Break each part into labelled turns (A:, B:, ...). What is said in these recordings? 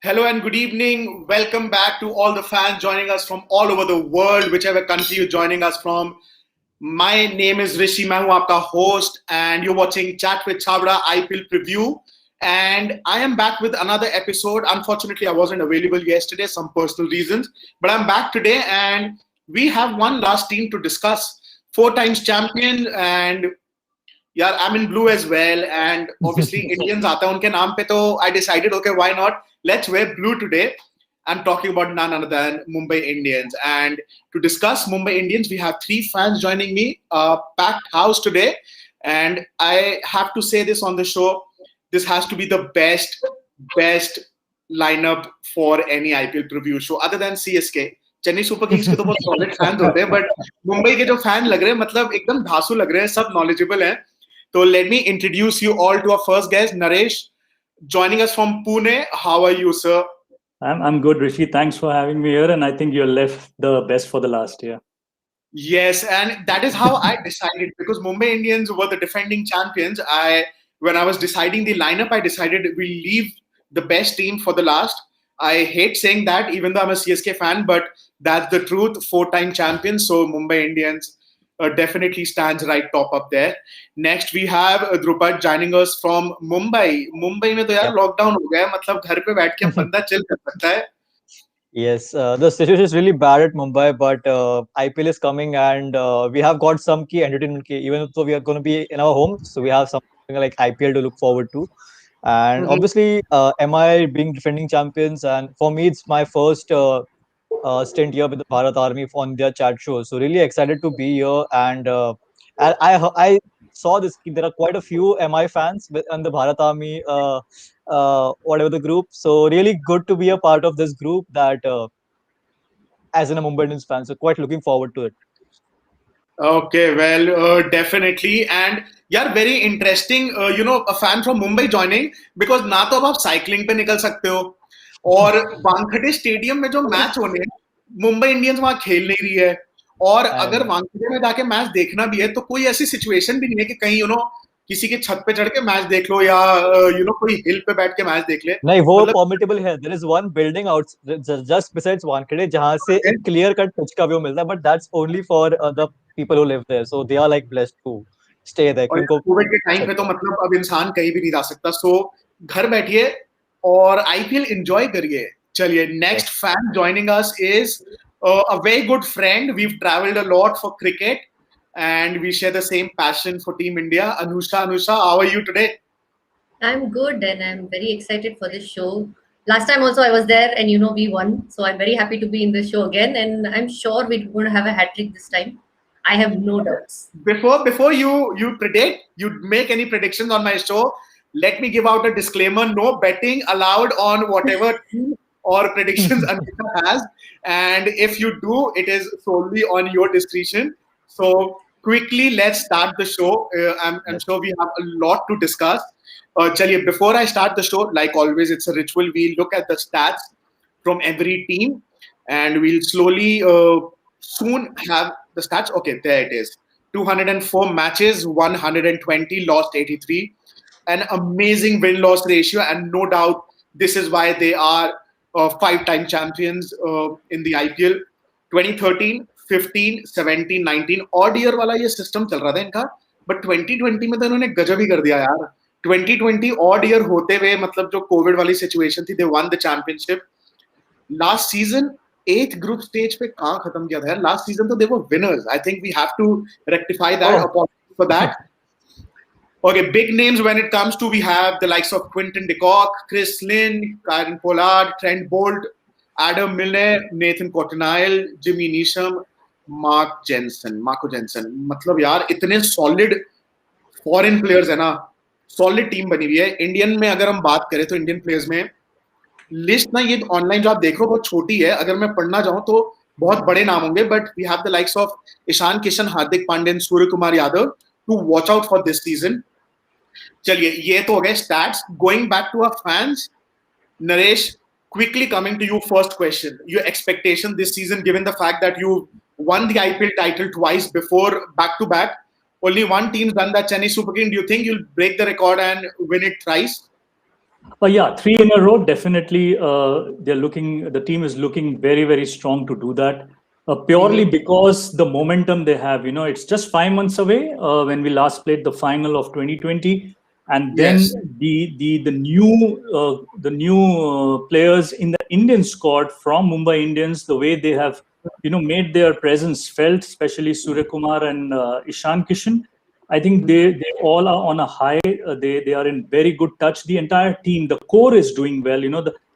A: Hello and good evening. Welcome back to all the fans joining us from all over the world, whichever country you're joining us from. My name is Rishi, मैं हूँ आपका host and you're watching Chat with Chabra IPL preview. And I am back with another episode. Unfortunately, I wasn't available yesterday, some personal reasons, but I'm back today and we have one last team to discuss. Four times champion and यार I am in blue as well and obviously Indians आता है उनके नाम पे तो I decided okay why not let's wear blue today I'm talking about none other than Mumbai Indians. And to discuss Mumbai Indians, we have three fans joining me, packed house today. And I have to say this on the show, this has to be the best lineup for any IPL preview show other than CSK. Chennai super Kings के तो बहुत solid fans होते हैं but Mumbai के जो fan लग रहे हैं मतलब एकदम धांसू लग रहे हैं सब नॉलेजेबल हैं so let me introduce you all to our first guest, Naresh, joining us from Pune. How are you, sir?
B: I'm good, Rishi. Thanks for having me here, and I think you left the best for the last year.
A: Yes, and that is how I decided because Mumbai Indians were the defending champions. When I was deciding the lineup, I decided we leave the best team for the last. I hate saying that, even though I'm a CSK fan, but that's the truth. Four-time champions, so Mumbai Indians definitely stands right top up there. Next we have Drupad joining us from Mumbai. Mumbai में तो यार lockdown हो गया है मतलब घर पे बैठ के बंदा चिल कर सकता है.
C: Yes, the situation is really bad at Mumbai, but IPL is coming and we have got some key entertainment key, even though we are going to be in our home, so we have something like IPL to look forward to. And obviously, MI being defending champions, and for me, it's my first stint here with the Bharat Army on their chat show. So really excited to be here, and I saw this. There are quite a few MI fans on the Bharat Army, whatever the group. So really good to be a part of this group. That as in a Mumbai Indians fan, so quite looking forward to it.
A: Okay, well, definitely. And yeah, very interesting, a fan from Mumbai joining because ना तो अब आप cycling पे निकल सकते हो और Wankhede stadium में जो मैच होने मुंबई इंडियंस वहां खेल नहीं रही है और अगर वानखेड़े में जाके मैच देखना भी है तो कोई ऐसी सिचुएशन भी नहीं है कि कहीं किसी के छत पे चढ़ के मैच देख लो या कोई हिल पे बैठ के मैच देख ले.
C: नहीं वो परमिटेबल है. There is one building out just besides Wankhede जहां से एक क्लियर कट टच का व्यू मिलता है but that's only for the people who live there so they are like blessed to stay there.
A: क्योंकि कोविड के टाइम पे तो मतलब अब इंसान कहीं भी नहीं जा सकता सो घर बैठिए और आईपीएल एंजॉय करिए. चलिए next fan joining us is a very good friend. We've traveled a lot for cricket and we share the same passion for Team India. Anusha, how are you today?
D: I'm good and I'm very excited for this show. Last time also I was there and we won. So I'm very happy to be in this show again and I'm sure we're going to have a hat trick this time. I have no doubts.
A: Before you predict, you make any predictions on my show, let me give out a disclaimer. No betting allowed on whatever or predictions Anusha has. And if you do, it is solely on your discretion. So quickly, let's start the show. I'm sure we have a lot to discuss. Chaliye, before I start the show, like always, it's a ritual. We'll look at the stats from every team and we'll slowly soon have the stats. Okay, there it is. 204 matches, 120, lost 83. An amazing win-loss ratio, and no doubt this is why they are five-time champions in the IPL. 2013, 15, 17, 19 odd year वाला ये system चल रहा था इनका but 2020 में तो इन्होंने गजब ही कर दिया यार. 2020 ऑड ईयर होते हुए मतलब जो कोविड वाली सिचुएशन थी they won the championship. Last season 8th group stage पे कहां खत्म किया था यार. लास्ट सीजन तो they were winners. I think we have to rectify that. Apology for that. Okay, big names when it comes to, we have the likes of Quinton de Kock, Chris Lynn, Kieran Pollard, Trent Bolt, Adam Milner, Nathan Cottonile, Jimmy Neesham, Marco Jensen. मतलब यार इतने solid foreign players है ना, solid team बनी हुई है. Indian में अगर हम बात करें तो इंडियन प्लेयर्स में लिस्ट ना ये ऑनलाइन जो आप देख रहे हो बहुत छोटी है. अगर मैं पढ़ना चाहूँ तो बहुत बड़े नाम होंगे but we have the likes of Ishan Kishan, Hardik Pandya, Suryakumar Yadav to watch out for this season. चलिए ये तो हो गए stats. Going back to our fans, Naresh, quickly coming to you, first question. Your expectation this season, given the fact that you won the IPL title twice before back to back, only one team's done that, Chennai Super Kings. Do you think you'll break the record and win it thrice?
B: But yeah, three in a row, definitely. The team is looking very, very strong to do that. Purely because the momentum they have. It's just 5 months away when we last played the final of 2020, and then
A: Yes.
B: the new players in the Indian squad from Mumbai Indians, the way they have made their presence felt, especially Surya Kumar and Ishan Kishan. I think they all are on a high. They are in very good touch. The entire team, the core is doing well.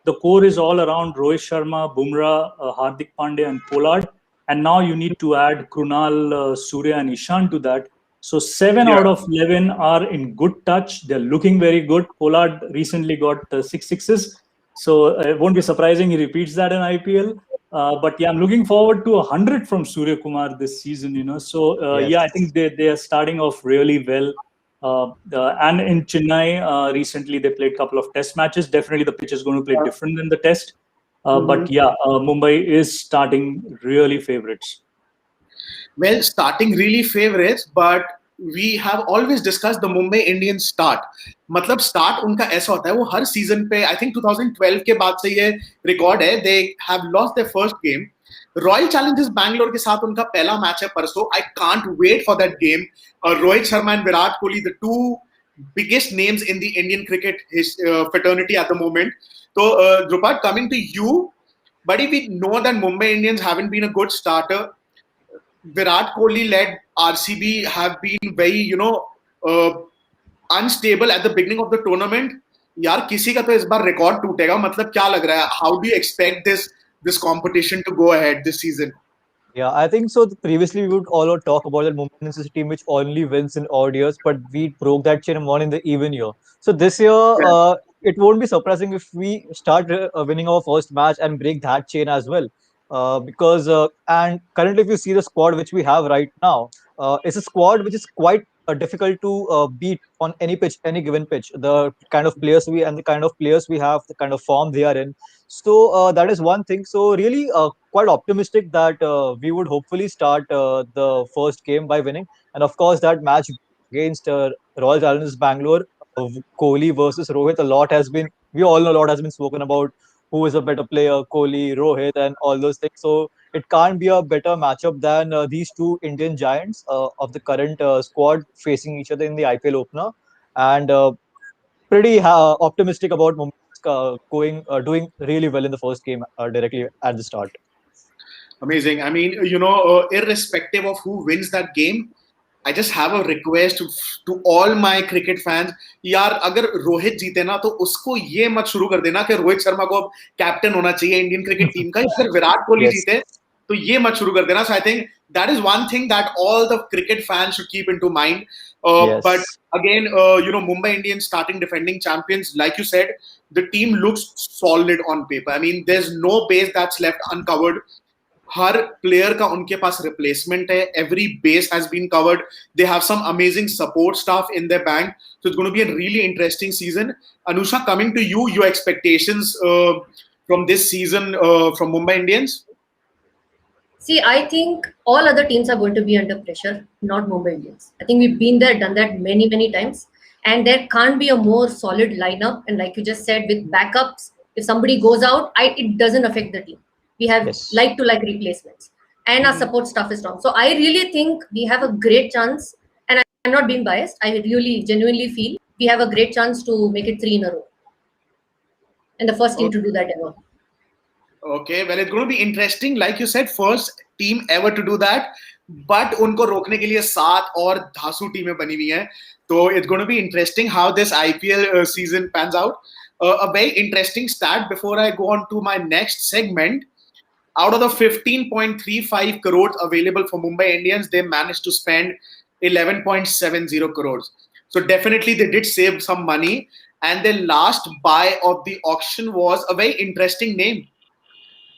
B: The core is all around Rohit Sharma, Bumrah, Hardik Pandya, and Pollard. And now you need to add Krunal, Surya, and Ishan to that. So seven
A: Yeah.
B: out of 11 are in good touch. They're looking very good. Pollard recently got six sixes. So it won't be surprising he repeats that in IPL. But yeah, I'm looking forward to 100 from Surya Kumar this season. So
C: Yes.
B: yeah, I think they are starting off really well. And in Chennai, recently they played a couple of test matches. Definitely the pitch is going to play different than the test. But yeah, Mumbai is starting really favorites.
A: Well, starting really favorites, but we have always discussed the Mumbai Indians start. मतलब start उनका ऐसा होता है वो हर season पे I think 2012 के बाद से ये रिकॉर्ड है they have lost their first game royal challengers Bangalore के साथ उनका पहला मैच है परसों I can't wait for that game Rohit Sharma and Virat Kohli the two biggest names in the Indian cricket fraternity at the moment. So, Drupad, coming to you, buddy, we know that Mumbai Indians haven't been a good starter. Virat Kohli led RCB have been very, unstable at the beginning of the tournament. यार किसी का तो इस बार record टूटेगा मतलब क्या लग रहा है how do you expect this competition to go ahead this season?
C: Yeah, I think so. Previously, we would all talk about that Mumbai Indians is a team which only wins in odd years, but we broke that chain and won in the even year. So this year,
A: Yeah.
C: it won't be surprising if we start winning our first match and break that chain as well. Because and currently, if you see the squad which we have right now, it's a squad which is quite difficult to beat on any pitch, any given pitch. The kind of players we and the kind of players we have, the kind of form they are in. So that is one thing. So really, quite optimistic that we would hopefully start the first game by winning. And of course, that match against Royal Challengers Bangalore, Kohli versus Rohit, a lot has been, we all know a lot has been spoken about who is a better player, Kohli, Rohit, and all those things. So it can't be a better matchup than these two Indian giants of the current squad facing each other in the IPL opener. And pretty optimistic about Mumbai doing really well in the first game directly at the start.
A: Amazing. I mean, irrespective of who wins that game, I just have a request to all my cricket fans. यार अगर रोहित जीते ना तो उसको ये मत शुरू कर देना कि रोहित शर्मा को अब कैप्टन होना चाहिए इंडियन क्रिकेट टीम का या फिर विराट कोहली
C: Yes.
A: जीते तो ये मत शुरू कर देना. So I think that is one thing that all the cricket fans should keep into mind.
C: Yes.
A: But again, Mumbai Indians starting defending champions, like you said, the team looks solid on paper. I mean, there's no base that's left uncovered. हर player का उनके पास replacement है every base has been covered they have some amazing support staff in their bank so it's going to be a really interesting season. Anusha, coming to you, your expectations from this season from Mumbai Indians?
D: See, I think all other teams are going to be under pressure, not Mumbai Indians. I think we've been there, done that many, many times. And there can't be a more solid lineup. And like you just said, with backups, if somebody goes out, it doesn't affect the team. We have
C: Yes.
D: like replacements. And our support staff is strong. So I really think we have a great chance. And I'm not being biased. I really genuinely feel we have a great chance to make it 3 in a row. And the first team to do that ever.
A: Okay, well, it's going to be interesting. Like you said, first team ever to do that. But उनको रोकने के लिए 7 और धांसू टीमें बनी हुई हैं. So it's going to be interesting how this IPL season pans out. A very interesting stat before I go on to my next segment. Out of the 15.35 crores available for Mumbai Indians, they managed to spend 11.70 crores. So definitely they did save some money. And the last buy of the auction was a very interesting name.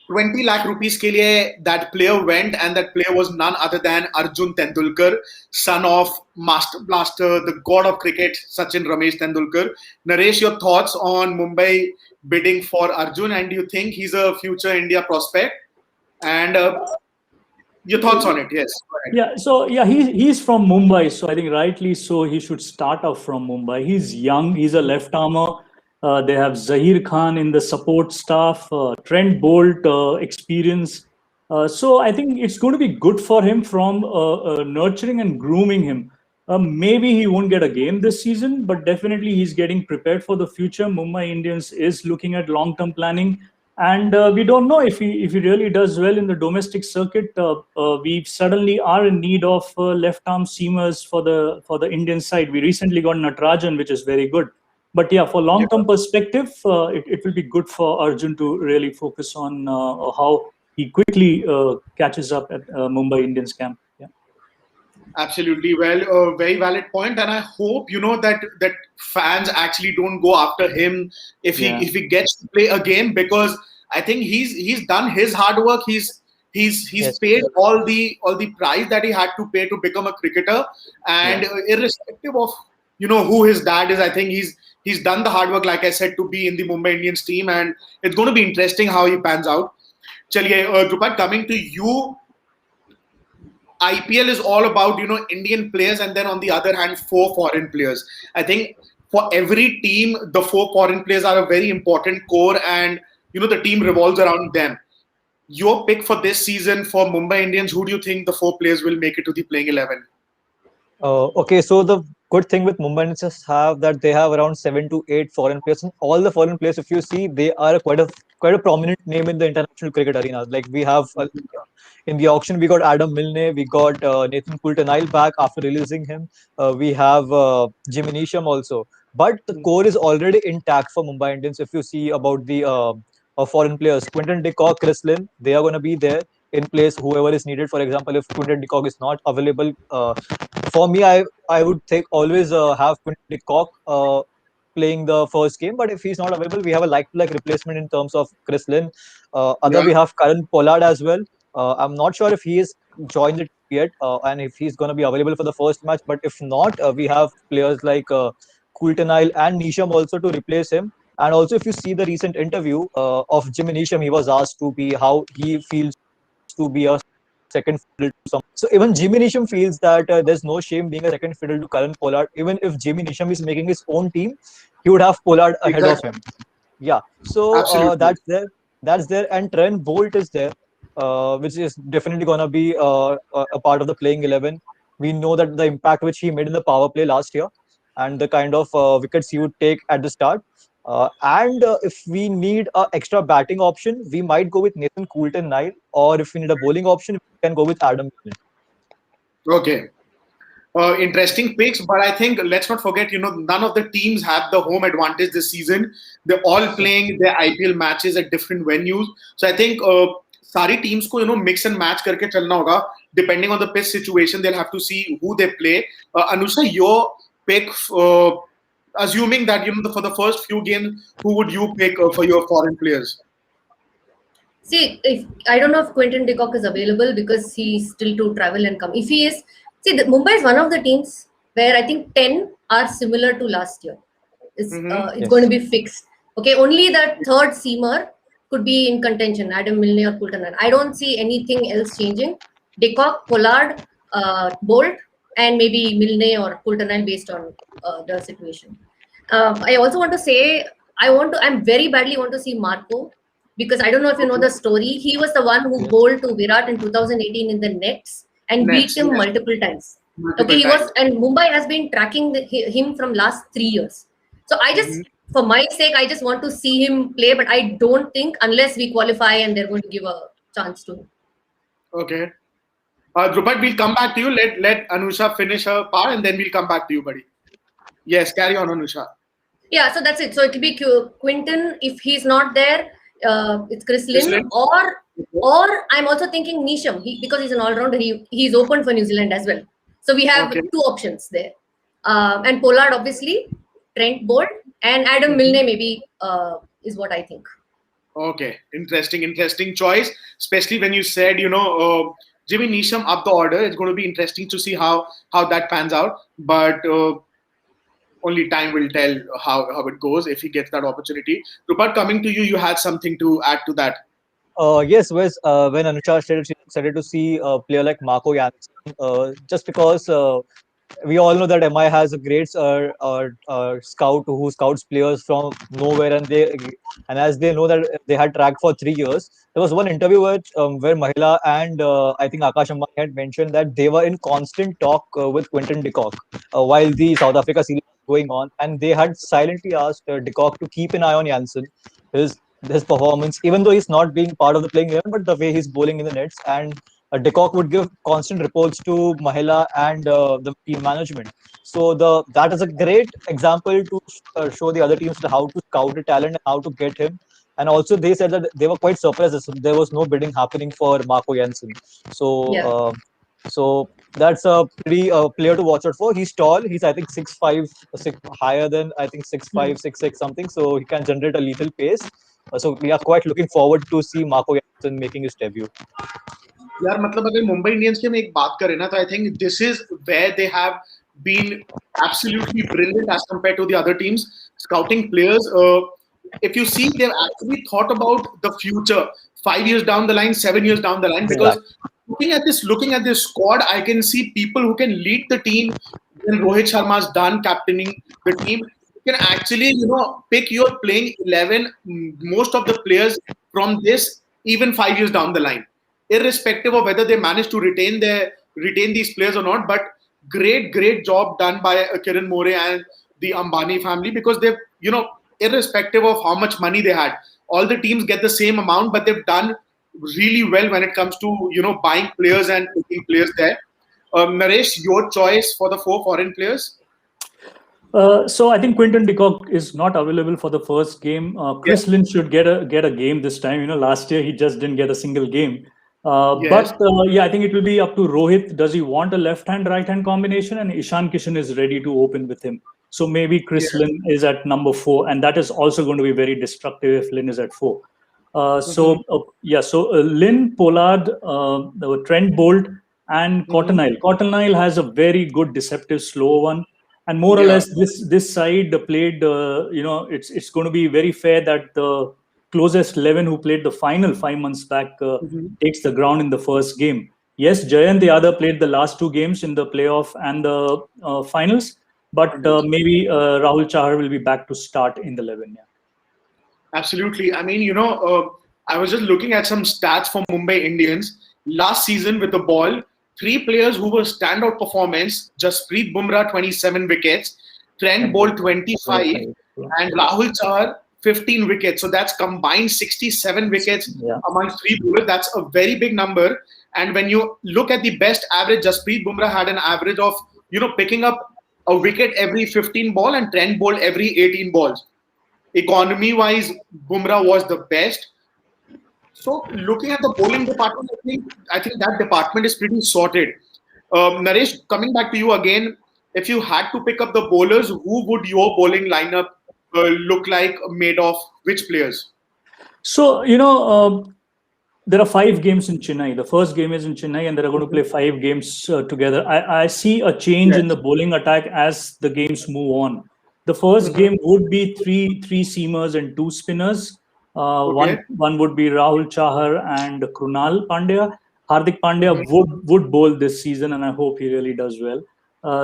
A: 20 lakh rupees ke liye that player went, and that player was none other than Arjun Tendulkar, son of Master Blaster, the god of cricket, Sachin Ramesh Tendulkar. Naresh, your thoughts on Mumbai bidding for Arjun, and do you think he's a future India prospect? And your thoughts on it? Yes. Go ahead.
B: Yeah, so yeah, he's from Mumbai, so I think rightly so he should start off from Mumbai. He's young, he's a left armer. They have Zahir Khan in the support staff, Trent Bolt experience. So I think it's going to be good for him from nurturing and grooming him. Maybe he won't get a game this season, but definitely he's getting prepared for the future. Mumbai Indians is looking at long-term planning, and we don't know if he really does well in the domestic circuit. We suddenly are in need of left-arm seamers for the Indian side. We recently got Natarajan, which is very good. But yeah, for long-term perspective, it will be good for Arjun to really focus on how he quickly catches up at Mumbai Indians camp. Yeah.
A: Absolutely. Well, very valid point, and I hope that fans actually don't go after him if
B: Yeah.
A: he gets to play a game, because I think he's done his hard work. He's
C: Yes.
A: paid all the price that he had to pay to become a cricketer, and irrespective of who his dad is, I think he's done the hard work, like I said, to be in the Mumbai Indians team, and it's going to be interesting how he pans out. Chaliye, Drupat, coming to you. IPL is all about Indian players, and then on the other hand, 4 foreign players. I think for every team, the 4 foreign players are a very important core, and the team revolves around them. Your pick for this season for Mumbai Indians, who do you think the 4 players will make it to the playing 11?
C: Okay, so the good thing with Mumbai Indians is have that they have around 7 to 8 foreign players, and all the foreign players, if you see, they are quite a prominent name in the international cricket arena. Like we have in the auction, we got Adam Milne, we got Nathan Coulter-Nile back after releasing him. We have Jimmy Neesham also, but the core is already intact for Mumbai Indians. If you see about the foreign players, Quinton de Kock, Chris Lynn, they are going to be there in place whoever is needed. For example, if Quinton de Kock is not available, for me, I would think always have Quinton de Kock playing the first game. But if he's not available, we have a like-to-like replacement in terms of Chris Lynn. Other,
A: Yeah,
C: we have Karan Pollard as well. I'm not sure if he is joined the team yet, and if he's going to be available for the first match. But if not, we have players like Coulter-Nile and Neesham also to replace him. And also, if you see the recent interview of Jimmy Neesham, he was asked to be how he feels to be a second fiddle to some. So even Jimmy Neesham feels that there's no shame being a second fiddle to Karan Pollard. Even if Jimmy Neesham is making his own team, he would have Pollard ahead of
A: exactly.
C: him. Yeah. So
A: Absolutely.
C: that's there. That's there. And Trent Bolt is there, which is definitely gonna be a part of the playing 11. We know that the impact which he made in the power play last year, and the kind of wickets he would take at the start. And if we need an extra batting option, we might go with Nathan Coulter-Nile, or if we need a bowling option, we can go with Adam Milne.
A: Okay. Interesting picks, but I think let's not forget, none of the teams have the home advantage this season. They're all playing their IPL matches at different venues. So I think सारी teams को mix and match करके चलना होगा. Depending on the pitch situation, they'll have to see who they play. Anusha, your pick, assuming that for the first few games, who would you pick for your foreign players?
D: See, if I don't know if Quinton de Kock is available because he's still to travel and come. If he is, see, Mumbai is one of the teams where I think 10 are similar to last year. It's
C: Yes.
D: going to be fixed. Okay, only that third seamer could be in contention, Adam Milne or Coulter-Nile. I don't see anything else changing. De Kock, Pollard, Bolt, and maybe Milne or Coulter-Nile based on the situation. I also want to say I'm very badly want to see Marco, because I don't know if you know the story. He was the one who
C: Yes.
D: bowled to Virat in 2018 in the nets and
A: Nets,
D: beat him
A: yes.
D: multiple times.
A: Multiple
D: Okay, he
A: times.
D: was, and Mumbai has been tracking him from last 3 years. So I just, for my sake, I just want to see him play, but I don't think unless we qualify and they're going to give a chance to him.
A: Okay. Drupat, we'll come back to you. Let Anusha finish her part, and then we'll come back to you, buddy. Yes, carry on, Anusha.
D: Yeah, so that's it. So it'll be Quinton. If he's not there, it's Chris
A: Chris
D: Lynn,
A: Lynn?
D: or I'm also thinking Neesham, because he's an all-rounder. He's open for New Zealand as well. So we have
A: Okay.
D: 2 options there. And Pollard, obviously, Trent Bolt, and Adam Milne maybe is what I think.
A: Okay, interesting choice. Especially when you said, Jimmy Neesham up the order. It's going to be interesting to see how that pans out. But only time will tell how it goes if he gets that opportunity. Drupat, coming to you, you had something to add to that.
C: Yes, Wes, when Anusha said she excited to see a player like Marco Jansen, just because we all know that MI has a great scout who scouts players from nowhere, and as they know that they had tracked for 3 years. There was one interview where Mahila and I think Akash Ambani had mentioned that they were in constant talk with Quinton de Kock while the South Africa series was going on, and they had silently asked de Kock to keep an eye on Janssen, his performance, even though he's not being part of the playing 11, but the way he's bowling in the nets. And de Kock would give constant reports to Mahila and the team management. So that is a great example to show the other teams how to scout the talent and how to get him. And also, they said that they were quite surprised that there was no bidding happening for Marco Jansen. So,
D: Yeah.
C: so that's a pretty player to watch out for. He's tall. He's I think 6'5", higher than I think 6'5", 6'6" something. So he can generate a lethal pace. So we are quite looking forward to see Marco Jansen making his debut.
A: यार मतलब अगर Mumbai Indians की हम एक बात करें ना तो I think this is where they have been absolutely brilliant as compared to the other teams scouting players. If you see, they've actually thought about the future, 5 years down the line, 7 years down the line. Because looking at this squad, I can see people who can lead the team when Rohit Sharma's done captaining the team. You can actually, pick your playing 11, most of the players from this, even 5 years down the line, irrespective of whether they manage to retain these players or not. But great job done by Kiran More and the Ambani family, because they've, irrespective of how much money they had, all the teams get the same amount, but they've done really well when it comes to, buying players and taking players there. Naresh, your choice for the 4 foreign players?
B: So I think Quinton de Kock is not available for the first game. Chris Lynn should get a game this time. Last year he just didn't get a single game.
A: Yes.
B: But I think it will be up to Rohit. Does he want a left-hand, right-hand combination? And Ishan Kishan is ready to open with him. So maybe Chris Lynn is at number 4, and that is also going to be very destructive if Lynn is at 4. So Lynn, Pollard, Trent Bolt, and Cotton Isle. Cotton Isle has a very good deceptive slow one. And more or less, this side played. It's going to be very fair that the closest 11 who played the final 5 months back takes the ground in the first game. Yes, Jayant Yadav played the last 2 games in the playoff and the finals, but maybe Rahul Chahar will be back to start in the 11. Yeah.
A: Absolutely. I mean, I was just looking at some stats for Mumbai Indians last season with the ball. 3 players who were standout performance: Jasprit Bumrah 27 wickets, Trent Bolt 25, and Rahul Chahar 15 wickets. So that's combined 67 wickets amongst 3 bowlers. That's a very big number. And when you look at the best average, Jasprit Bumrah had an average of, picking up a wicket every 15 ball, and Trent Bolt every 18 balls. Economy-wise, Bumrah was the best. So looking at the bowling department, I think that department is pretty sorted. Naresh, coming back to you again, if you had to pick up the bowlers, who would your bowling lineup look like, made of which players?
B: So, there are 5 games in Chennai. The first game is in Chennai, and they're going to play 5 games together. I see a change in the bowling attack as the games move on. The first game would be three seamers and 2 spinners. One would be Rahul Chahar and Krunal Pandya. Hardik Pandya would bowl this season, and I hope he really does well.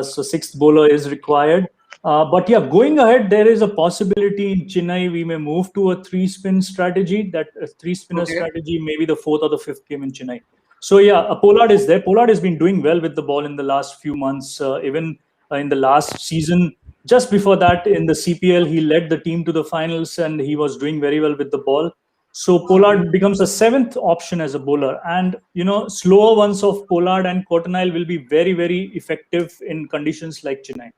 B: So 6th bowler is required. But going ahead, there is a possibility in Chennai we may move to a 3-spin strategy. That 3-spinner strategy, maybe the 4th or the 5th game in Chennai. So Pollard is there. Pollard has been doing well with the ball in the last few months. Even in the last season, just before that in the CPL, he led the team to the finals, and he was doing very well with the ball. So Pollard becomes a 7th option as a bowler, and slower ones of Pollard and Cotton Isle will be very, very effective in conditions like Chennai.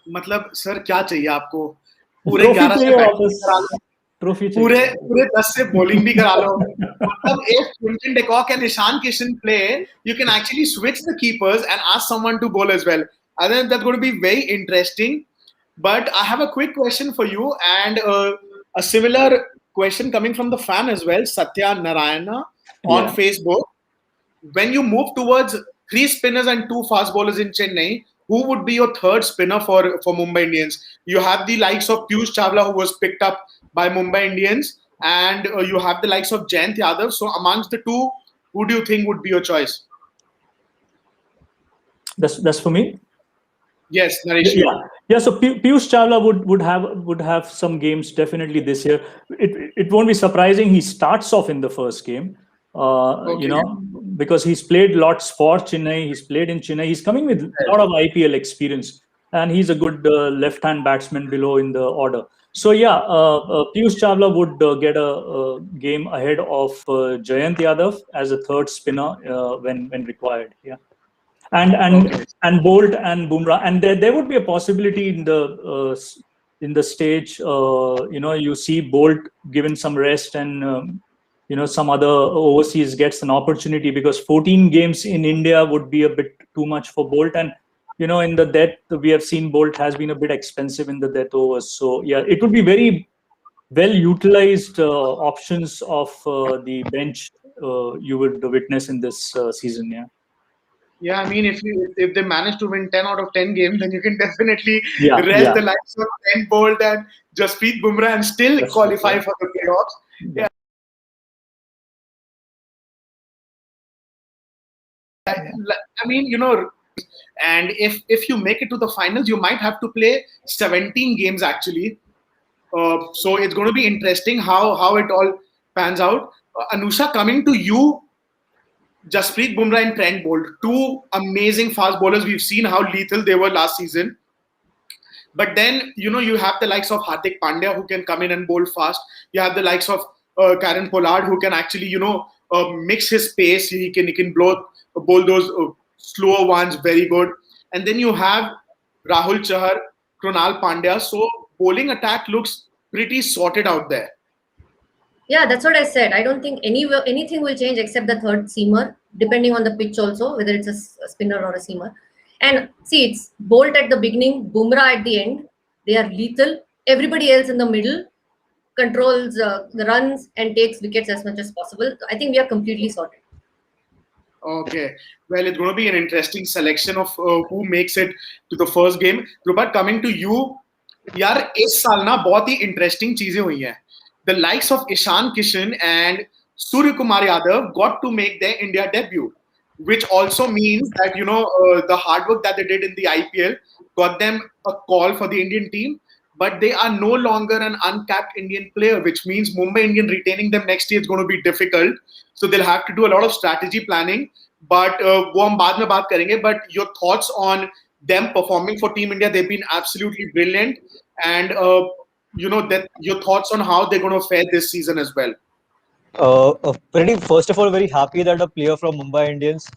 A: मतलब sir क्या चाहिए आपको? पूरे 11 से batting करा लो, पूरे 10 से bowling भी करा लो. मतलब if Quinton de Kock and Ishan Kishan play, you can actually switch the keepers and ask someone to bowl as well. I think that's going to be very interesting. But I have a quick question for you, and a similar question coming from the fan as well, Satya Narayana on Facebook. When you move towards 3 spinners and 2 fast bowlers in Chennai, who would be your 3rd spinner for Mumbai Indians? You have the likes of Piyush Chawla, who was picked up by Mumbai Indians, and you have the likes of Jayant Yadav. So amongst the 2, who do you think would be your choice?
B: That's for me.
A: Yes, Naresh, you.
B: Yeah. So Piyush Chawla would have some games definitely this year. It won't be surprising he starts off in the first game.
A: Okay.
B: Because he's played lots for Chennai. He's played in Chennai. He's coming with a lot of IPL experience, and he's a good left-hand batsman below in the order. So yeah, Piyush Chawla would get a game ahead of Jayant Yadav as a third spinner when required. Yeah. and and
A: Okay.
B: and Bolt and Bumrah, and there would be a possibility in the stage. You see Bolt given some rest, and some other overseas gets an opportunity, because 14 games in India would be a bit too much for Bolt, and in the death we have seen Bolt has been a bit expensive in the death overs. So yeah, it would be very well utilized options of the bench you would witness in this season. Yeah.
A: Yeah, I mean, if they manage to win 10 out of 10 games, then you can definitely
B: Yeah,
A: rest
B: yeah.
A: the likes of Ken Bolt and Jasprit Bumrah and still
B: That's true.
A: qualify
B: Yeah.
A: for the playoffs.
B: Yeah.
A: I mean, and if you make it to the finals, you might have to play 17 games actually. So it's going to be interesting how it all pans out. Anusha, coming to you, Jasprit Bumrah and Trent Bolt, two amazing fast bowlers. We've seen how lethal they were last season. But then, you have the likes of Hardik Pandya who can come in and bowl fast. You have the likes of Karen Pollard who can actually, mix his pace. He can bowl those slower ones very good. And then you have Rahul Chahar, Krunal Pandya. So bowling attack looks pretty sorted out there.
D: Yeah, that's what I said. I don't think anything will change except the third seamer, depending on the pitch also, whether it's a spinner or a seamer. And see, it's Bolt at the beginning, Bumrah at the end. They are lethal. Everybody else in the middle controls the runs and takes wickets as much as possible. I think we are completely sorted.
A: Okay. Well, it's going to be an interesting selection of who makes it to the first game. Drupat, coming to you, यार इस साल ना बहुत ही interesting चीजें हुई हैं. The likes of Ishan Kishan and Surya Kumar Yadav got to make their India debut, which also means that the hard work that they did in the IPL got them a call for the Indian team. But they are no longer an uncapped Indian player, which means Mumbai Indian retaining them next year is going to be difficult. So they'll have to do a lot of strategy planning. But वो हम बाद में बात करेंगे. But your thoughts on them performing for Team India? They've been absolutely brilliant, and that your thoughts on how they're going to fare this season as well.
C: Pretty first of all, very happy that a player from Mumbai Indians.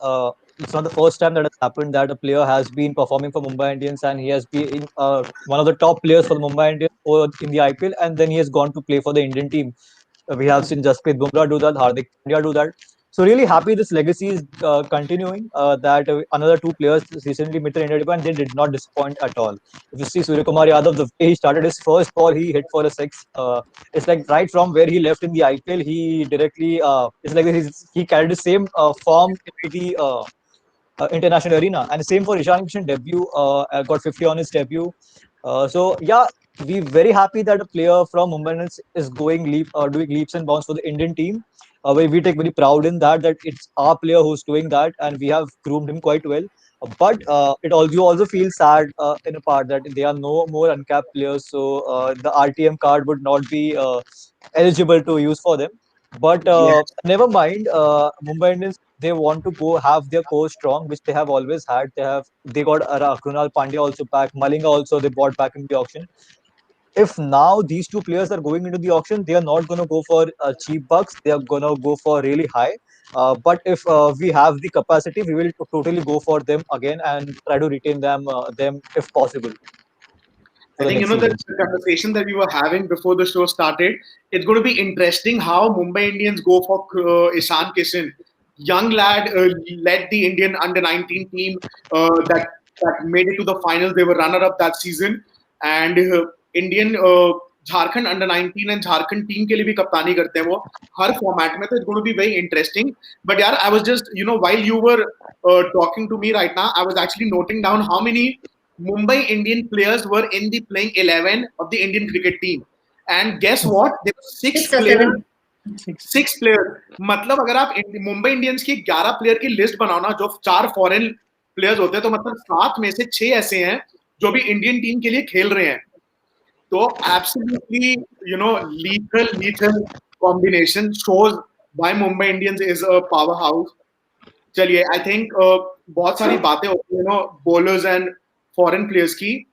C: It's not the first time that has happened that a player has been performing for Mumbai Indians and he has been one of the top players for the Mumbai Indians or in the IPL, and then he has gone to play for the Indian team. We have seen Jasprit Bumrah do that, Hardik Pandya do that. So really happy this legacy is continuing. That another two players recently made the India debut and they did not disappoint at all. If you see Surya Kumar Yadav, the way he started his first ball, he hit for a six. It's like right from where he left in the IPL, he directly it's like he carried the same form into the international arena. And same for Ishan Kishan debut, got 50 on his debut. So yeah, we very happy that a player from Mumbai Indians is doing leaps and bounds for the Indian team. We take very proud in that it's our player who's doing that, and we have groomed him quite well. But you also feel sad in a part that there are no more uncapped players, so the RTM card would not be eligible to use for them. But
A: Yes.
C: never mind. Mumbai Indians, they want to go have their core strong, which they have always had. They got Krunal Pandya also back, Malinga also they bought back in the auction. If now these two players are going into the auction, they are not going to go for cheap bucks. They are going to go for really high. But if we have the capacity, we will totally go for them again and try to retain them if possible for
A: I
C: the
A: think
C: next
A: the
C: season.
A: conversation that we were having before the show started. It's going to be interesting how Mumbai Indians go for Ishan Kishan, young lad, led the Indian under 19 team that made it to the finals. They were runner up that season, and Indian Jharkhand under 19 and Jharkhand team के लिए भी कप्तानी करते हैं वो हर format में. तो it's going to be very interesting. But यार, I was just while you were talking to me right now, I was actually noting down how many Mumbai Indian players were in the playing 11 of the Indian cricket team. And guess what? There were six
D: 6 or
A: players.
D: 7.
A: Six player. मतलब अगर आप Mumbai Indians की 11 player की list बनाओ ना, जो 4 foreign players होते हैं, तो मतलब 7 में से 6 ऐसे हैं जो भी इंडियन टीम के लिए खेल रहे हैं. तो absolutely lethal combination shows why Mumbai Indians is a powerhouse. चलिए, आई थिंक बहुत सारी बातें होती है bowlers and foreign players की.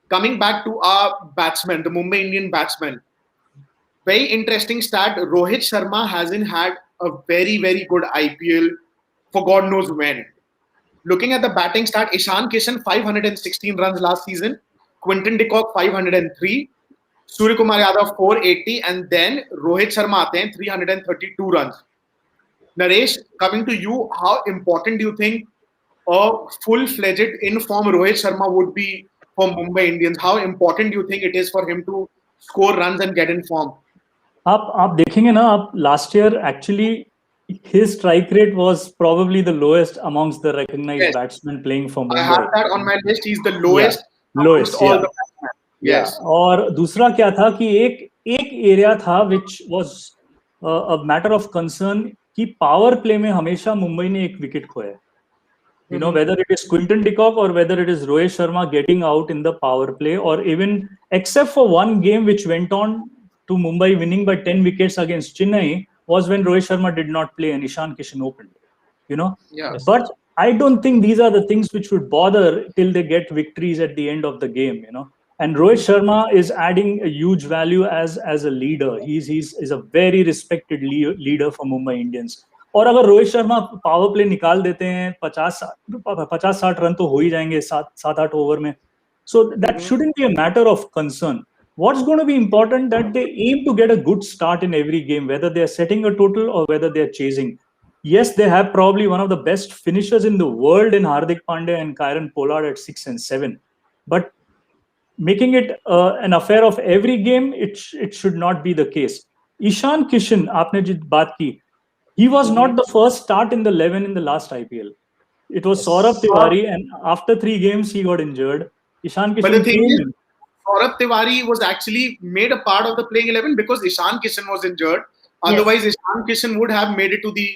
A: Coming back to our batsmen, the Mumbai Indian batsmen, very interesting stat. Rohit Sharma hasn't had a very good IPL for God knows when. Looking at the batting stat, Ishan Kishan 516 runs last season, Quinton de Kock 503, Surya Kumar Yadav 480, and then Rohit Sharma aate hain 332 runs. Naresh, coming to you, how important do you think a full-fledged in-form Rohit Sharma would be for Mumbai Indians? How important do you think it is for him to score runs and get in form?
B: आप देखेंगे ना, आप last year actually his strike rate was probably the lowest amongst the recognized
A: Yes.
B: batsmen playing for Mumbai.
A: I have that on my list. He's the lowest amongst all the batsmen. Yes.
B: और दूसरा क्या था कि एक area था which was a matter of concern कि power play में हमेशा मुंबई ने एक विकेट खोया. You know, whether it is Quinton de Kock or whether it is Rohit Sharma getting out in the power play, or even except for one game which went on to Mumbai winning by 10 wickets against Chennai, was when Rohit Sharma did not play and Ishan Kishan opened. You know,
A: Yes.
B: But I don't think these are the things which would bother till they get victories at the end of the game. You know, and Rohit Sharma is adding a huge value as a leader. He's a very respected leader for Mumbai Indians. और अगर Rohit Sharma power play निकाल देते हैं 50-60 run तो हो ही जाएंगे 7-8 over में. So that shouldn't be a matter of concern. What's going to be important that they aim to get a good start in every game, whether they are setting a total or whether they are chasing. Yes, they have probably one of the best finishers in the world in Hardik Pandya and Kieron Pollard at 6 and 7. But making it an affair of every game, it should not be the case. Ishan Kishan, आपने जिस बात की, he was not the first start in the 11 in the last IPL. It was Saurabh Tiwari, and after 3 games he got injured. Ishan Kishan
A: But the thing
B: came
A: is,
B: in.
A: Saurabh Tiwari was actually made a part of the playing 11 because Ishan Kishan was injured. Otherwise, Ishan Kishan would have made it to the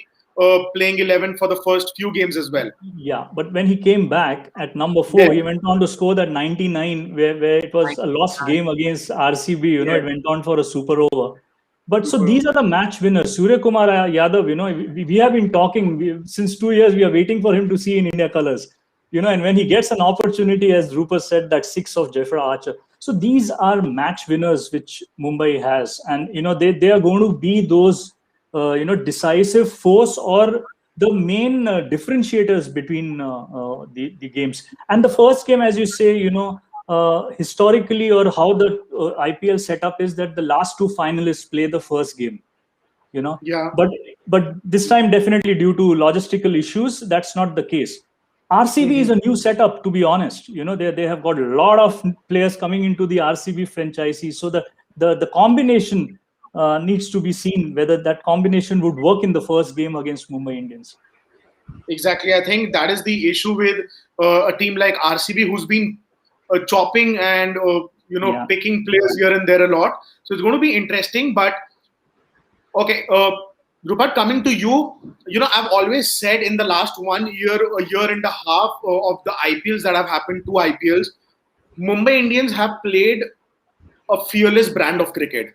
A: playing 11 for the first few games as well.
B: Yeah, but when he came back at number 4, he went on to score that 99, where it was a lost game against RCB. You know, it went on for a super over. But so these are the match winners. Surya Kumar Yadav, you know, we have been talking since 2 years. We are waiting for him to see in India colors. You know, and when he gets an opportunity, as Rupert said, that 6 of Jeffrey Archer. So these are match winners which Mumbai has, and you know they are going to be those decisive force or the main differentiators between the games. And the first game, as you say, you know, historically, or how the IPL setup is, that the last 2 finalists play the first game. You know,
A: Yeah.
B: But this time, definitely due to logistical issues, that's not the case. RCB is a new setup, to be honest. You know, they have got a lot of players coming into the RCB franchisee. So the combination needs to be seen whether that combination would work in the first game against Mumbai Indians.
A: Exactly. I think that is the issue with a team like RCB, who's been chopping and picking players here and there a lot. So it's going to be interesting. But okay, Rupert, coming to you, you know, I've always said in the last 1 year, a year and a half of the IPLs that have happened, 2 IPLs, Mumbai Indians have played a fearless brand of cricket.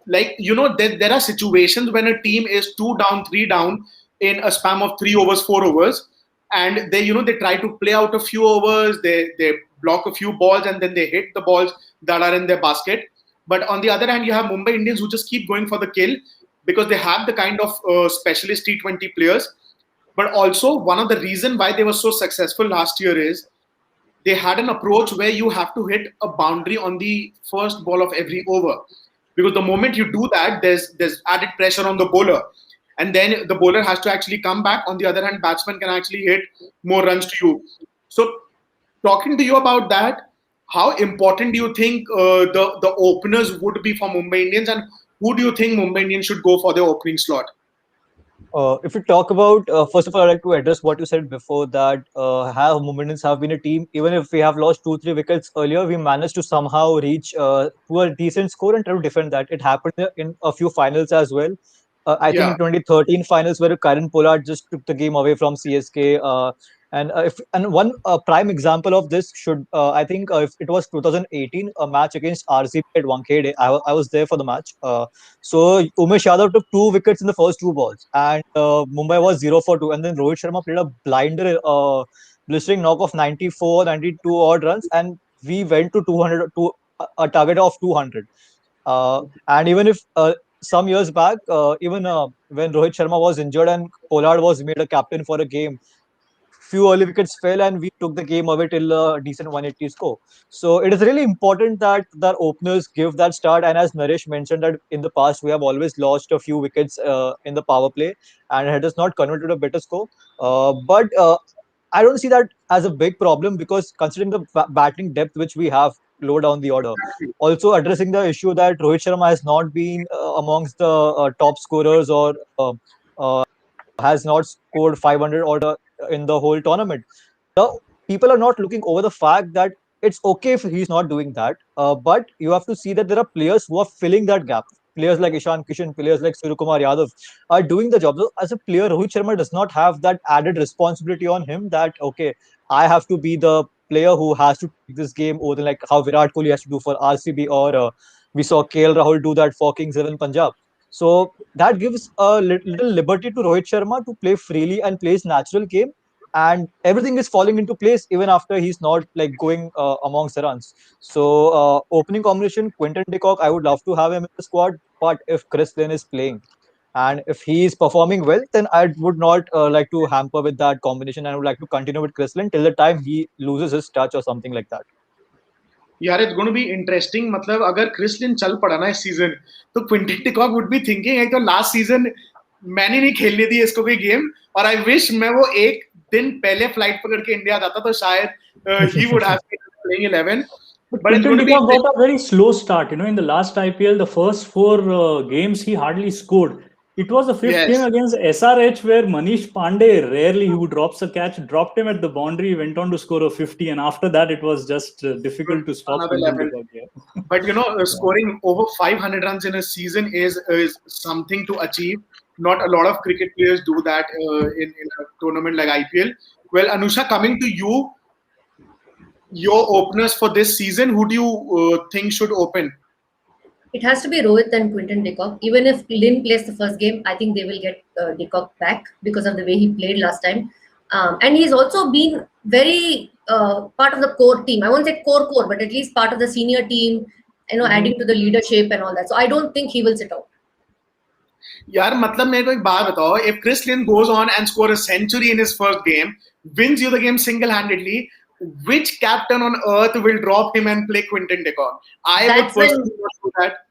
A: Like, you know, there are situations when a team is 2 down, 3 down in a span of 3 overs, 4 overs, and they try to play out a few overs, they block a few balls, and then they hit the balls that are in their basket. But on the other hand, you have Mumbai Indians who just keep going for the kill because they have the kind of specialist T20 players. But also, one of the reasons why they were so successful last year is they had an approach where you have to hit a boundary on the first ball of every over. Because the moment you do that, there's added pressure on the bowler. And then the bowler has to actually come back. On the other hand, batsman can actually hit more runs to you. So, talking to you about that, how important do you think the openers would be for Mumbai Indians, and who do you think Mumbai Indians should go for their opening slot?
C: If we talk about, first of all, I'd like to address what you said before, that have Mumbai Indians have been a team, even if we have lost 2-3 wickets earlier, we managed to somehow reach to a decent score and try to defend that. It happened in a few finals as well. I think in 2013 finals where Kieron Pollard just took the game away from CSK, And one prime example of this should I think if it was 2018 a match against RCB at Wankhede. I was there for the match. So Umesh Yadav took 2 wickets in the first 2 balls, and Mumbai was 0 for 2. And then Rohit Sharma played a blinder, blistering knock of 94, 92 odd runs, and we went to 200 to a target of 200. And even if some years back, even when Rohit Sharma was injured and Pollard was made a captain for a game, few early wickets fell and we took the game away till a decent 180 score. So it is really important that the openers give that start. And as Naresh mentioned, that in the past we have always lost a few wickets in the power play, and it has not converted to a better score. But I don't see that as a big problem, because considering the batting depth which we have low down the order, also addressing the issue that Rohit Sharma has not been amongst the top scorers, or has not scored 500 order in the whole tournament. The people are not looking over the fact that it's okay if he's not doing that, but you have to see that there are players who are filling that gap. Players like Ishan Kishan, players like Suryakumar Yadav are doing the job. So as a player, Rohit Sharma does not have that added responsibility on him that, okay, I have to be the player who has to take this game over, like how Virat Kohli has to do for RCB, or we saw KL Rahul do that for Kings 11 Punjab. So that gives a little liberty to Rohit Sharma to play freely and play his natural game, and everything is falling into place even after he's not like going amongst the runs. So opening combination, Quinton de Kock, I would love to have him in the squad, but if Chris Lynn is playing and if he is performing well, then I would not like to hamper with that combination. I would like to continue with Chris Lynn till the time he loses his touch or something like that.
A: यार it's gonna be interesting. मतलब अगर Chris Lynn चल पड़ा ना इस season, तो Quinton de Kock would be thinking एक तो लास्ट सीजन मैंने नहीं खेलने दी इसको कोई गेम, और आई विश मैं वो एक दिन पहले फ्लाइट पकड़ के इंडिया जाता तो शायद ही would have been playing 11.
B: But
A: But it's
B: Quinton
A: going to
B: de Kock
A: be
B: got a very slow start. In the last IPL, the first 4 games he hardly scored. It was the fifth
A: Yes.
B: game against SRH where Manish Pandey, rarely he would drop a catch, dropped him at the boundary, went on to score a 50, and after that it was just difficult to stop
A: another
B: Quinton de
A: level.
B: Kock. Yeah.
A: But scoring over 500 runs in a season is something to achieve. Not a lot of cricket players do that in a tournament like IPL. Well, Anusha, coming to you, your openers for this season, who do you think should open?
D: It has to be Rohit and Quinton de Kock. Even if Lynn plays the first game, I think they will get de Kock back because of the way he played last time. And he's also been very part of the core team. I won't say core, but at least part of the senior team, adding to the leadership and all that. So I don't think he will sit out.
A: यार मतलब मेरे को एक बात बताओ, if Chris Lynn goes on and score a century in his first game, wins you the game single-handedly, which captain on earth will drop him and play Quinton de Kock? I would personally not do that.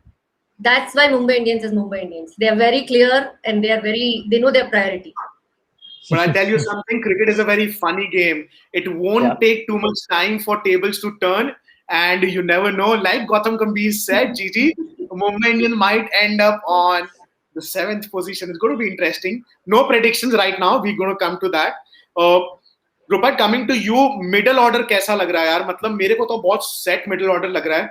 D: That's why Mumbai Indians is Mumbai Indians. They are very clear and they know their priority.
A: But I tell you something, cricket is a very funny game. It won't take too much time for tables to turn, and you never know. Like Gautam Gambhir said, Gigi, Mumbai Indian might end up on the 7th position. It's going to be interesting. No predictions right now. We're going to come to that. Rupert, coming to you, middle order कैसा लग रहा है यार? मतलब मेरे को तो बहुत set middle order लग रहा है.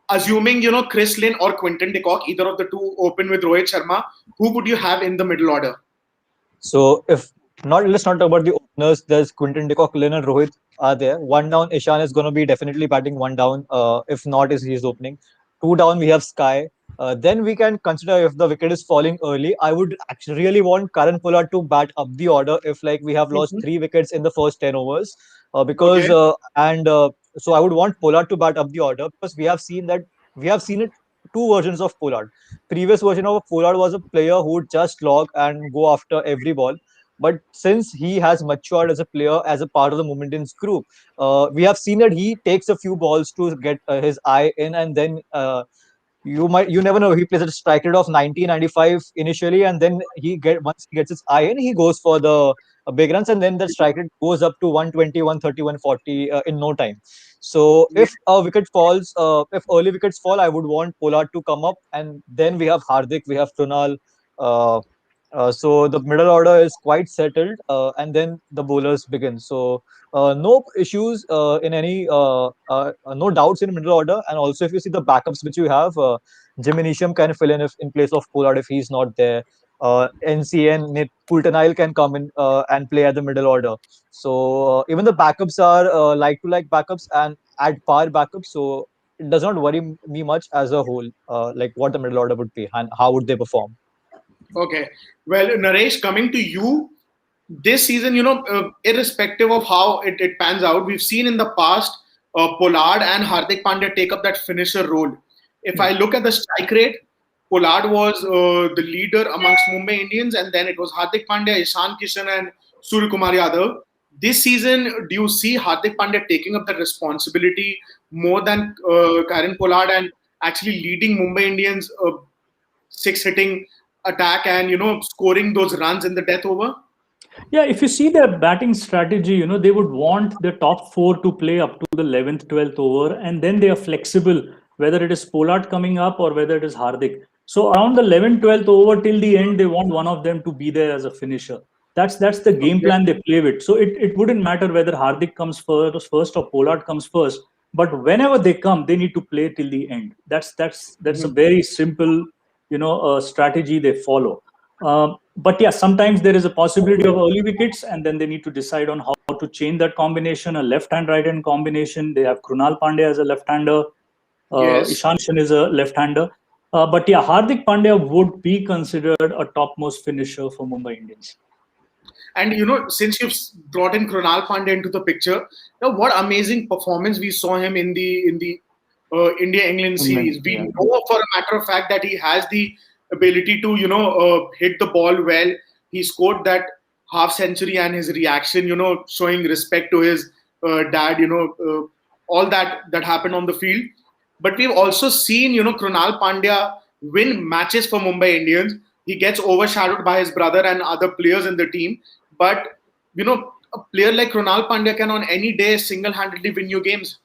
A: Assuming Chris Lynn or Quinton de Kock, either of the two open with Rohit Sharma, who would you have in the middle order?
C: So let's not talk about the openers. There's Quinton de Kock, Lynn and Rohit are there. One down, Ishan is going to be definitely batting. One down, if not, he's opening. Two down, we have Sky. Then we can consider if the wicket is falling early. I would actually really want Karan Pollard to bat up the order if like we have lost 3 wickets in the first 10 overs. Because so I would want Pollard to bat up the order, because we have seen it two versions of Pollard. Previous version of Pollard was a player who would just log and go after every ball. But since he has matured as a player, as a part of the Mumbai Indians group, we have seen that he takes a few balls to get his eye in, and then you never know. He plays at a strike rate of 90, 95 initially, and then once he gets his eye in, he goes for the big runs, and then the strike rate goes up to 120, 130, 140 in no time. So if a wicket falls, if early wickets fall, I would want Pollard to come up, and then we have Hardik, we have Krunal. So the middle order is quite settled, and then the bowlers begin. So no issues in any, no doubts in middle order. And also, if you see the backups which you have, Jimmy Neesham can fill in if in place of Pollard if he's not there. NCN, Pultanile can come in and play at the middle order. So even the backups are like to like backups and at par backups. So it does not worry me much as a whole, like what the middle order would be and how would they perform.
A: Okay. Well, Naresh, coming to you, this season, irrespective of how it pans out, we've seen in the past Pollard and Hardik Pandya take up that finisher role. If I look at the strike rate, Pollard was the leader amongst Mumbai Indians, and then it was Hardik Pandya, Ishan Kishan, and Surya Kumar Yadav. This season, do you see Hardik Pandya taking up that responsibility more than Karen Pollard and actually leading Mumbai Indians six hitting attack and scoring those runs in the death over?
B: Yeah, if you see their batting strategy, they would want the top four to play up to the 11th, 12th over, and then they are flexible, whether it is Pollard coming up or whether it is Hardik. So around the 11th, 12th over till the end, they want one of them to be there as a finisher. That's the game plan they play with. So it wouldn't matter whether Hardik comes first or Pollard comes first, but whenever they come, they need to play till the end. That's a very simple, strategy they follow. But yeah, sometimes there is a possibility of early wickets, and then they need to decide on how to change that combination, a left-hand, right-hand combination. They have Krunal Pandya as a left-hander.
A: Yes.
B: Ishan Kishan is a left-hander. But yeah, Hardik Pandya would be considered a topmost finisher for Mumbai Indians.
A: And since you've brought in Krunal Pandya into the picture, what amazing performance we saw him in the India-England series. We know for a matter of fact that he has the ability to hit the ball well. He scored that half century, and his reaction, showing respect to his dad, all that happened on the field. But we've also seen Krunal Pandya win matches for Mumbai Indians. He gets overshadowed by his brother and other players in the team, but a player like Krunal Pandya can on any day single-handedly win you games.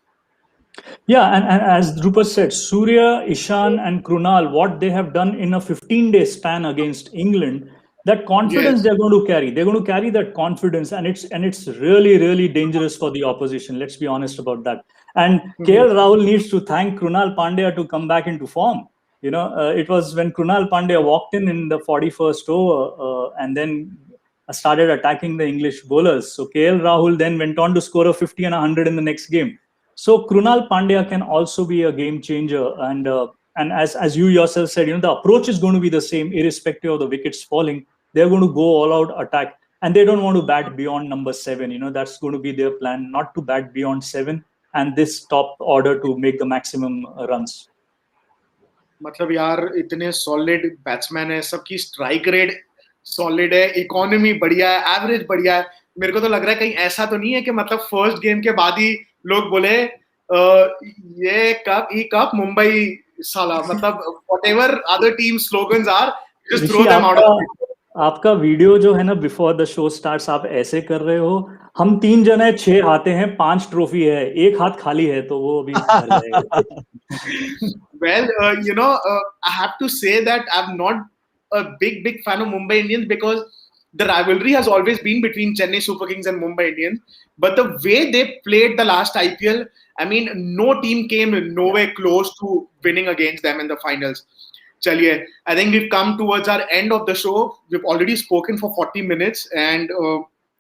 B: Yeah, and as Drupad said, Surya, Ishan, and Krunal, what they have done in a 15-day span against England, that confidence they're going to carry. They're going to carry that confidence, and it's really, really dangerous for the opposition. Let's be honest about that. And KL Rahul needs to thank Krunal Pandya to come back into form. It was when Krunal Pandya walked in the 41st over and then started attacking the English bowlers. So KL Rahul then went on to score a 50 and 100 in the next game. So Krunal Pandya can also be a game changer, and as you yourself said, the approach is going to be the same irrespective of the wickets falling. They're going to go all out attack, and they don't want to bat beyond number 7. That's going to be their plan, not to bat beyond 7 and this top order to make the maximum runs.
A: मतलब यार इतने solid batsman है, सबकी strike rate solid है, economy बढ़िया है, average बढ़िया है. मेरे को तो लग रहा है कहीं ऐसा तो नहीं है कि मतलब फर्स्ट गेम के बाद ही लोग बोले ये कप मुंबई साला, मतलब whatever other team slogans are, just throw them out.
B: आपका वीडियो जो है ना बिफोर द शो स्टार्ट्स, आप ऐसे कर रहे हो, हम 3 जन है, 6 हाथे हैं, 5 ट्रॉफी है, एक हाथ खाली है, तो वो अभी भर जाएगा.
A: Well, I have to say that I'm not a big fan of Mumbai Indians because the rivalry has always been between Chennai Super Kings and Mumbai Indians. But the way they played the last IPL, I mean, no team came nowhere close to winning against them in the finals. Chaliye, I think we've come towards our end of the show. We've already spoken for 40 minutes and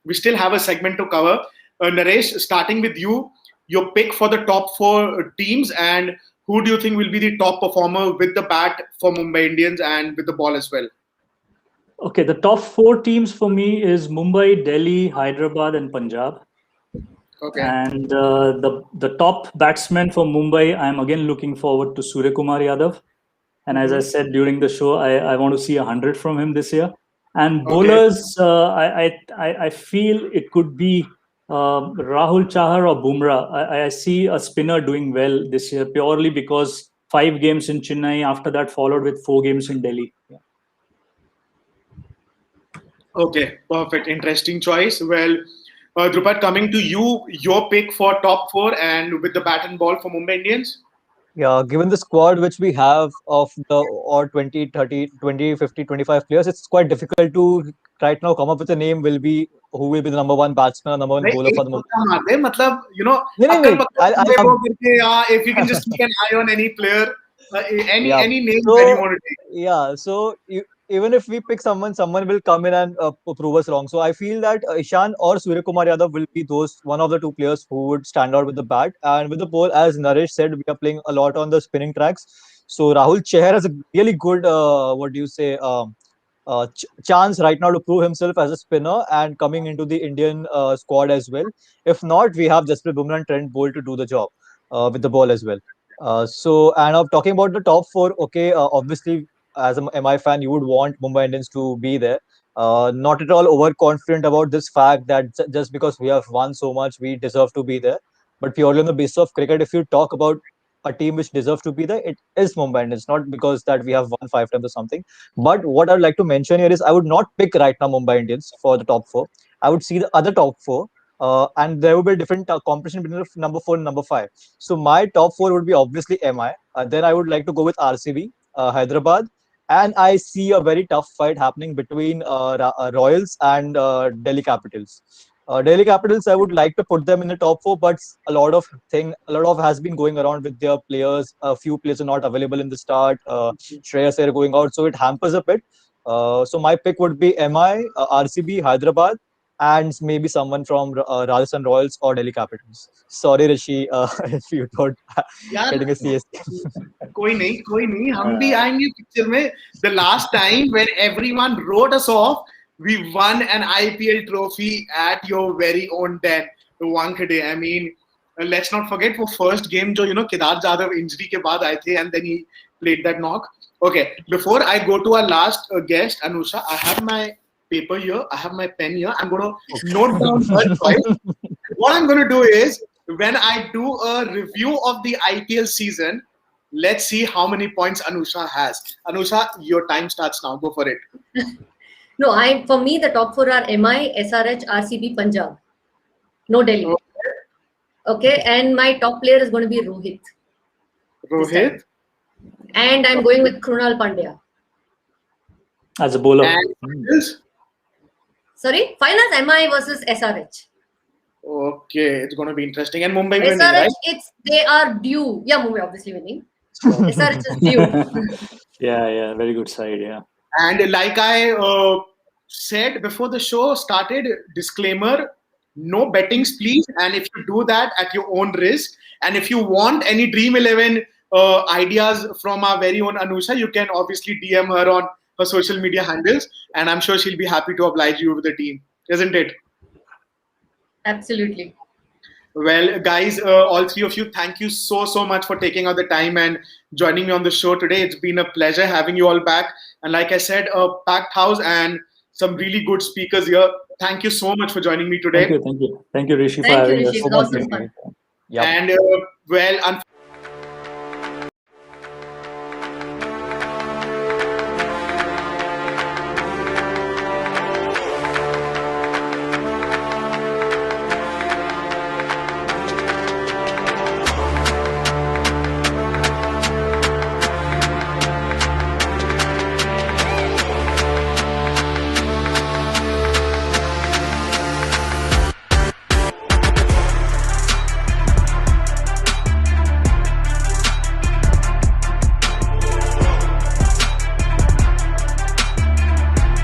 A: we still have a segment to cover. Naresh, starting with you, your pick for the top 4 teams, and who do you think will be the top performer with the bat for Mumbai Indians and with the ball as well?
B: Okay, the top 4 teams for me is Mumbai, Delhi, Hyderabad, and Punjab.
A: Okay.
B: And the top batsman for Mumbai, I'm again looking forward to Surya Kumar Yadav. And as I said during the show, I want to see 100 from him this year. And bowlers, I feel it could be Rahul Chahar or Bumrah. I see a spinner doing well this year purely because 5 games in Chennai, after that followed with 4 games in Delhi. Yeah.
A: Okay, perfect. Interesting choice. Well, Drupad, coming to you, your pick for top 4 and with the bat and ball for Mumbai Indians?
C: Yeah, given the squad which we have of the 20, 30, 20, 50, 25 players, it's quite difficult to right now come up with a name who will be the number 1 batsman or number 1 bowler for the Mumbai.
A: Matlab, if you can just keep an eye on any player, any name that you want to take.
C: Yeah, so even if we pick someone, someone will come in and prove us wrong. So I feel that Ishan or Surya Kumar Yadav will be those one of the two players who would stand out with the bat. And with the ball, as Naresh said, we are playing a lot on the spinning tracks. So Rahul Chahar has a really good, what do you say, chance right now to prove himself as a spinner and coming into the Indian squad as well. If not, we have Jasprit Bumrah and Trent Bolt to do the job with the ball as well. And of talking about the top four, okay, obviously as a MI fan, you would want Mumbai Indians to be there. Not at all overconfident about this fact that just because we have won so much, we deserve to be there. But purely on the basis of cricket, if you talk about a team which deserves to be there, it is Mumbai Indians, not because that we have won 5 times or something. But what I would like to mention here is I would not pick right now Mumbai Indians for the top four. I would see the other top four, and there will be a different competition between number 4 and number 5. So my top four would be obviously MI. Then I would like to go with RCB, Hyderabad, and I see a very tough fight happening between Royals and Delhi Capitals. Delhi Capitals, I would like to put them in the top four, but a lot of has been going around with their players. A few players are not available in the start. Shreyas Iyer going out, so it hampers a bit. So my pick would be MI, RCB, Hyderabad, and maybe someone from Rajasthan Royals or Delhi Capitals. Sorry, Rishi, if you thought getting a CSK.
A: कोई नहीं हम भी आएंगे picture में. The last time when everyone wrote us off, we won an IPL trophy at your very own den, Wankhede. I mean, let's not forget for first game जो Kedar Jadhav injury के बाद आए थे, and then he played that knock. Okay, before I go to our last guest, Anusha, I have my paper here, I have my pen here. I'm going to note down her choice. What I'm going to do is, when I do a review of the IPL season, let's see how many points Anusha has. Anusha, your time starts now. Go for it.
D: No, for me, the top four are MI, SRH, RCB, Punjab. No Delhi. Okay, and my top player is going to be Rohit.
A: Rohit.
D: And I'm going with Krunal Pandya.
B: As a bowler.
A: And
D: sorry, finals MI versus SRH.
A: Okay, it's going to be interesting. And Mumbai winning,
D: SRH,
A: right?
D: they are due. Yeah, Mumbai obviously winning. SRH is due.
B: Yeah, very good side, yeah.
A: And like I said before the show started, disclaimer, no bettings, please. And if you do that at your own risk, and if you want any Dream 11 ideas from our very own Anusha, you can obviously DM her on her social media handles, and I'm sure she'll be happy to oblige you with the team, isn't it?
D: Absolutely.
A: Well, guys, all three of you, thank you so much for taking out the time and joining me on the show today. It's been a pleasure having you all back. And like I said, a packed house and some really good speakers here. Thank you so much for joining me today.
B: Thank you, Rishi, for having us.
D: Rishi. It was awesome fun.
C: Yep.
A: And well,